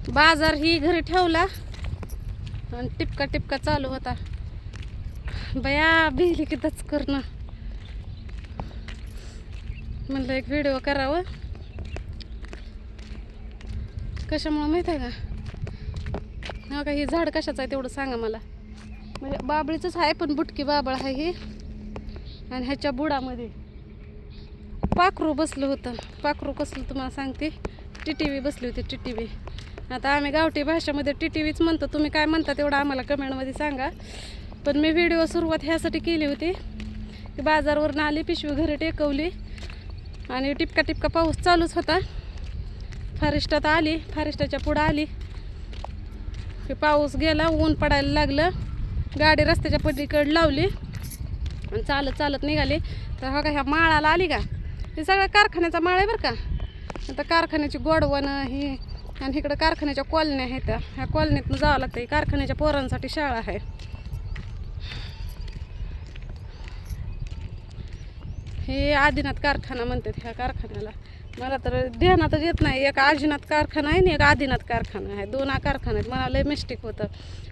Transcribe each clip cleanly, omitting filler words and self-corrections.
बाजार ही घरी ठेवला आणि टिपका टिपका चालू होता. बया भिली की दच करणं म्हणलं एक व्हिडिओ करावं. कशामुळं माहीत आहे का? हा का हे झाड कशाचं आहे तेवढं सांगा मला. म्हणजे बाबळीचंच आहे पण बुटकी बाबळ आहे हे. आणि ह्याच्या बुडामध्ये पाखरू बसलं होतं. पाखरू कसलं तुम्हाला सांगते, टिटिवी बसली होती टिटिवी. आता आम्ही गावठी भाषेमध्ये टिटिवीच म्हणतो, तुम्ही काय म्हणता तेवढं आम्हाला कमेंटमध्ये सांगा. पण मी व्हिडिओ सुरुवात ह्यासाठी केली होती की बाजारवरून आली, पिशवी घरी टेकवली आणि टिपका टिपका पाऊस चालूच होता. फॉरेस्टात आली, फॉरेस्टाच्या पुढं आली की पाऊस गेला, ऊन पडायला लागलं. गाडी रस्त्याच्या पलीकडे लावली आणि चालत चालत निघाली. तर हा का ह्या माळाला आली का, हे सगळं कारखान्याचा माळ आहे बरं का. आता कारखान्याची गोडवणं ही आणि इकडं कारखान्याच्या कॉलन्या आहेत. ह्या कॉलनीतनं जावं लागतं. कारखान्याच्या पोरांसाठी शाळा आहे. हे आदिनाथ कारखाना म्हणतात ह्या कारखान्याला. मला तर ध्यानातच येत नाही, एक आजीनाथ कारखाना आहे आणि एक आदिनाथ कारखाना आहे. दोन कारखाने आहेत. मला लय मिस्टेक होतं.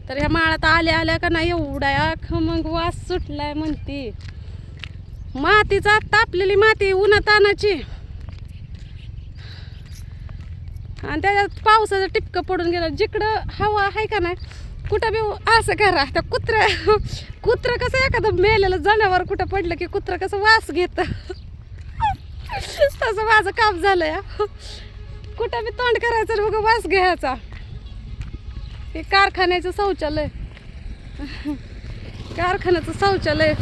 तर ह्या माळात आल्या आल्या का नाही एवढ्या खमंग वास सुटलाय म्हणती. मातीचा तापलेली माती उन्हातानाची आणि त्याच्यात पावसाचं टिपकं पडून गेलं. जिकडं हवा आहे का नाही कुठं बी असं करा. त्या कुत्रं कसं एखादं मेलेलं जनावर कुठं पडलं की कुत्रं कसं वास घेतं तसं माझं काम झालं या. कुठं बी तोंड करायचं आणि बघा वास घ्यायचा. हे कारखान्याचं शौचालय, कारखान्याचं शौचालय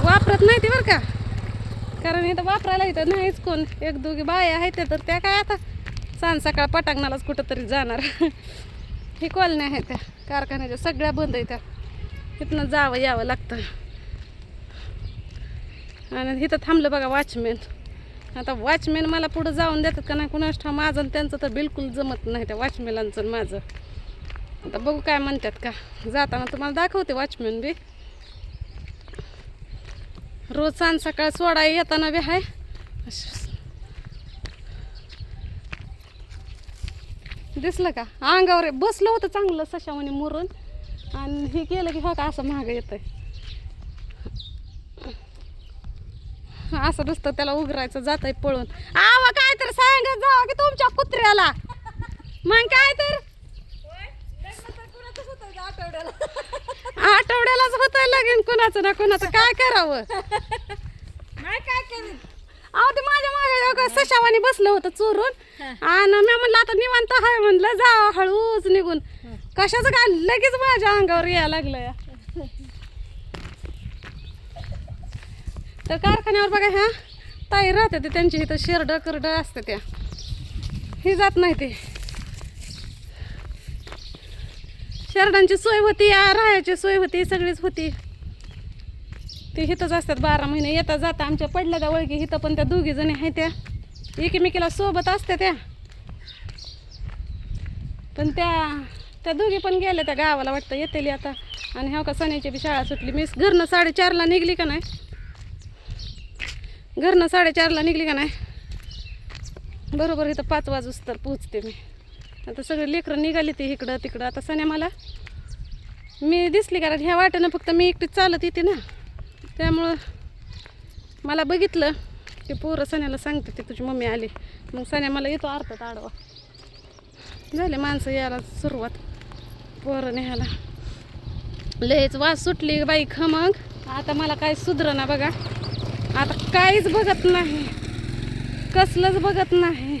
वापरत नाही ते बरं का. कारण इथं वापरायला इथं नाहीच कोण. एक दोघी बाया आहेत तर त्या काय आता सांज सकाळ पटांगणालाच कुठं तरी जाणार. ही कॉलन्या आहेत त्या कारखान्याच्या, सगळ्या बंद आहेत त्या. इथनं जावं यावं लागतं. आणि इथं थांबलं बघा वॉचमॅन. आता वॉचमॅन मला पुढं जाऊन देतात का नाही कुणास ठाऊक. माझं आणि त्यांचं तर बिलकुल जमत नाही त्या वॉचमॅनांचं माझं. आता बघू काय म्हणतात का. जाताना तुम्हाला दाखवते वॉचमॅन बी. रोज सांज सकाळ सोडाय येताना बी आहे. दिसलं का अंगावर बसलं होतं चांगलं सशावानी मुरून आणि हे केलं की हो का असं महाग येतंय. असं नुसतं त्याला उघडायचं जातंय पळून. आवा काय तर सांगत जावा की तुमच्या कुत्र्याला. मग काय तर आठवड्यालाच होतंय लगीन कुणाचं ना कुणाचं. काय करावं काय करेन. अहो ते माझ्या मागे सशावानी बसलं होतं चोरून आणि मी म्हणलं आता निवांत आहे म्हणलं जा हळूच निघून. कशाचं काय लगेच माझ्या अंगावर यायला लागलं या. तर कारखान्यावर बघा ह्या ताई राहते ते त्यांची इथं शेरड करड असते त्या. ही जात नाही ते. शेरडांची सोय होती, राहायची सोय होती, सगळीच होती. ते इथंच असतात 12 महिने येता जाता. आमच्या पडल्या त्या ओळखी इथं पण त्या दोघी जणी आहेत त्या एकमेकीला सोबत असते त्या. पण त्या दोघी पण गेल्या त्या गावाला वाटतं येतेली आता. आणि ह्या का सण्याची बी शाळा सुटली. मी घरनं 4:30ला निघली का नाही, घरनं 4:30ला निघली का नाही बरोबर इथं 5 वाजूस तर पोचते मी. आता सगळे लेकरं निघाली ते इकडं तिकडं. आता सण्या मला मी दिसली कारण ह्या वाटेनं फक्त मी एकटीच चालत येते ना, त्यामुळं मला बघितलं की पोरं सण्याला सांगते ते तुझी मम्मी आली. मग सण्या मला येतो अर्थात आडवा. झाले माणसं यायला सुरुवात पोरं न्यायला. लयच वास सुटली बाई खमंग. आता मला काय सुधरना बघा. आता काहीच बघत नाही, कसलंच बघत नाही.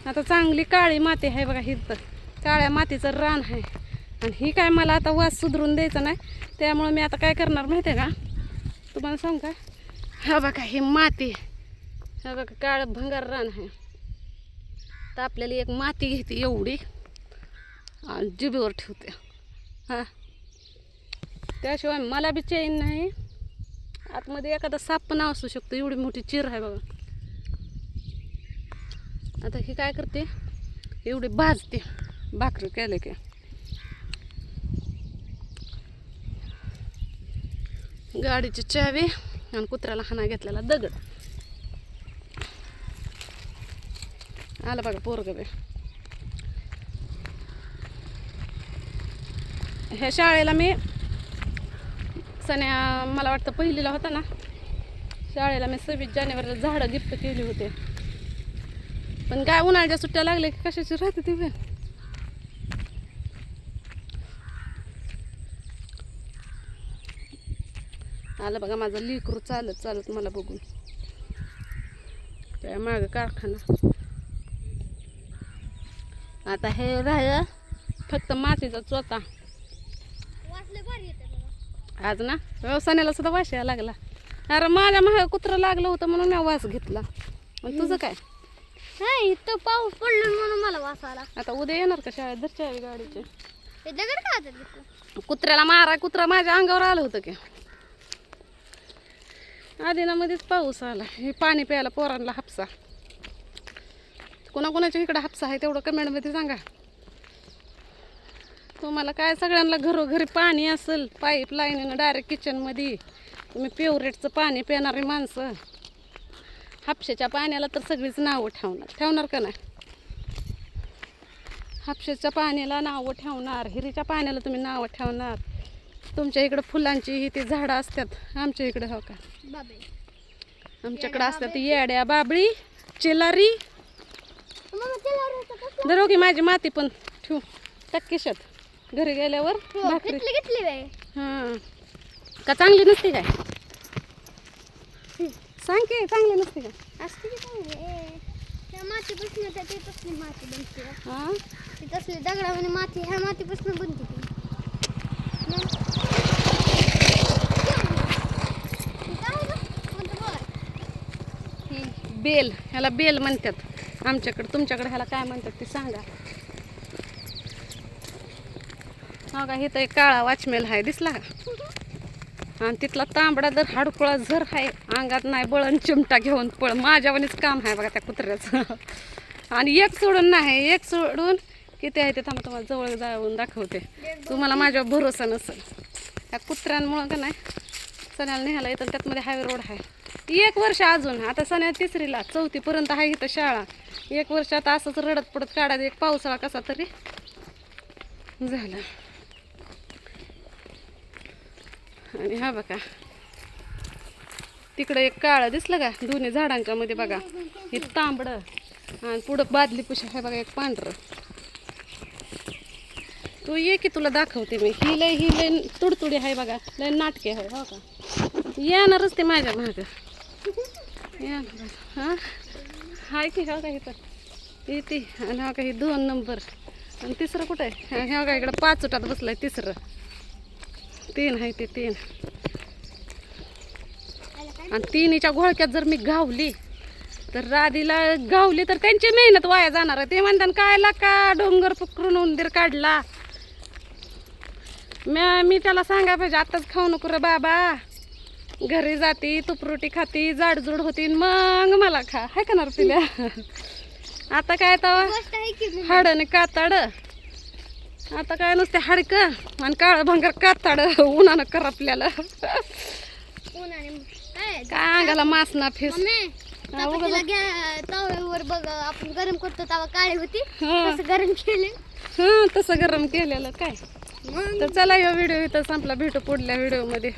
आता चांगली काळी माती आहे बघा. ही तर काळ्या मातीचं रान आहे आणि ही काय मला आता वास सुधरून द्यायचा नाही. त्यामुळं मी आता काय करणार माहिती आहे का तुम्हाला सांगू का. हा बघा ही माती, हा बघा काळं भंगार रान आहे. तर आपल्याला एक माती घेते एवढी आणि जिभेवर ठेवते. हां त्याशिवाय मला बी चैन नाही. आतमध्ये एखादा साप पण असू शकतो. एवढी मोठी चिर आहे बघा. आता ही काय करते एवढी भाजते भाकरी केले की. गाडीची चावी आणि कुत्र्याला हाना घेतलेला दगड. आला बघा पोरगं बे. ह्या शाळेला मी सण्या मला वाटतं पहिलीला होता ना, शाळेला मी 26 जानेवारीला झाडं गिफ्ट केली होते. पण काय उन्हाळ्याच्या सुट्ट्या लागल्या की कशाची राहते ती बे. आलं बघा माझं लेकरू चालत चालत मला बघून. त्या मागं कारखाना. आता हे राहिलं फक्त मातीचा चोथा. आज ना व्यवसायाला सुद्धा वास यायला लागला. अरे माझ्या मागं कुत्रं लागलं होतं म्हणून मी वास घेतला. मग तुझं काय? नाही इथं पाऊस पडला म्हणून मला वास आला. आता उद्या येणार का शाळेत? धरच्या आहे गाडीचे. ते दगड का होतं? कुत्र्याला मारा, कुत्रा माझ्या अंगावर आलं होतं की. आधीनामध्येच पाऊस आला. हे पाणी प्यायला पोरांना हापसा. कोणाकोणाच्या इकडं हापसा आहे तेवढं कमेंटमध्ये सांगा. तुम्हाला काय सगळ्यांना घरोघरी पाणी असेल पाईप लाईनीनं डायरेक्ट किचनमध्ये. तुम्ही प्युरेटचं पाणी पिणारी माणसं. हापशाच्या पाण्याला तर सगळीच नावं ठेवणार का नाही? हापशाच्या पाण्याला नावं ठेवणार, हिरीच्या पाण्याला तुम्ही नावं ठेवणार. तुमच्या इकडं फुलांची ही ती झाडं असतात, आमच्या इकडं हो का आमच्याकडं असतात येड्या बाबळी चिलारी. धरो की माझी माती पण ठेवू टक्केशात घरी गेल्यावर भाकरी. हां का चांगली नसते काय? सांग की चांगली नसते काय? असते की चांगली. त्या मातीपासून ते तसली माती बनते. हां ती तसली दगडामध्ये माती ह्या मातीपासून बनते ती. बेल, ह्याला बेल म्हणतात आमच्याकडे. तुमच्याकडे ह्याला काय म्हणतात ते सांगा. हो का इथं एक काळा वाचमेल आहे दिसला का? आणि तिथला तांबडा जर हाडकुळा झर आहे, अंगात नाही बळण चिमटा घेऊन पळ. माझ्यावानीच काम आहे बघा त्या कुत्र्याचं. आणि एक सोडून नाही, एक सोडून किती आहे ते थांबा तुम्हाला जवळ जाऊन दाखवते. तुम्हाला माझ्यावर भरोसा नसेल. त्या कुत्र्यांमुळं का नाही सण्याला न्यायला येतं. त्यातमध्ये हायवे रोड आहे. 1 वर्ष अजून. आता सण्या 3रीला 4थीपर्यंत आहे इथं शाळा. 1 वर्ष आता असंच रडत पडत काढायचं. एक पावसाळा कसा तरी झाला. आणि हा बघा तिकडं एक काळं दिसलं का दोन्ही झाडांच्या मध्ये बघा. हे तांबडं आणि पुढं बादली पुशी आहे बघा एक पांढरं. तू ये की तुला दाखवते मी. ही लय तुडतुडी आहे बघा. लय नाटके आहे हो का. येणारच ते माझ्या मागं. हां हाय की हो का इथं येते. आणि हो का ही 2 नंबर आणि 3रं कुठं आहे? ह्या का इकडं 5 उठात बसलाय. 3रं 3 आहे ते 3. आणि 3च्या घोळक्यात जर मी गावली तर राधीला गावली तर त्यांची मेहनत वाया जाणार आहे. ते म्हणतात काय लाका डोंगर पकडून उंदीर काढला. मी त्याला सांगा पाहिजे आत्ताच खाऊ नको रे बाबा. घरी जाती तुपरोटी खाती जाडजूड होती मग मला खा हाय का ना पिल्या. आता काय तर हाडं आणि कातड. आता काय नुसते हाडकं आणि काळं भांगर कातड उन्हानं करपल्याला. काय अंगाला मास ना फेस. तव्यावर बघ आपण गरम करतो तवा काळी होती. तसं गरम केले. तसं गरम केलेलं काय. तर चला या व्हिडिओ इथं संपला. भेटू पुढल्या व्हिडिओमध्ये.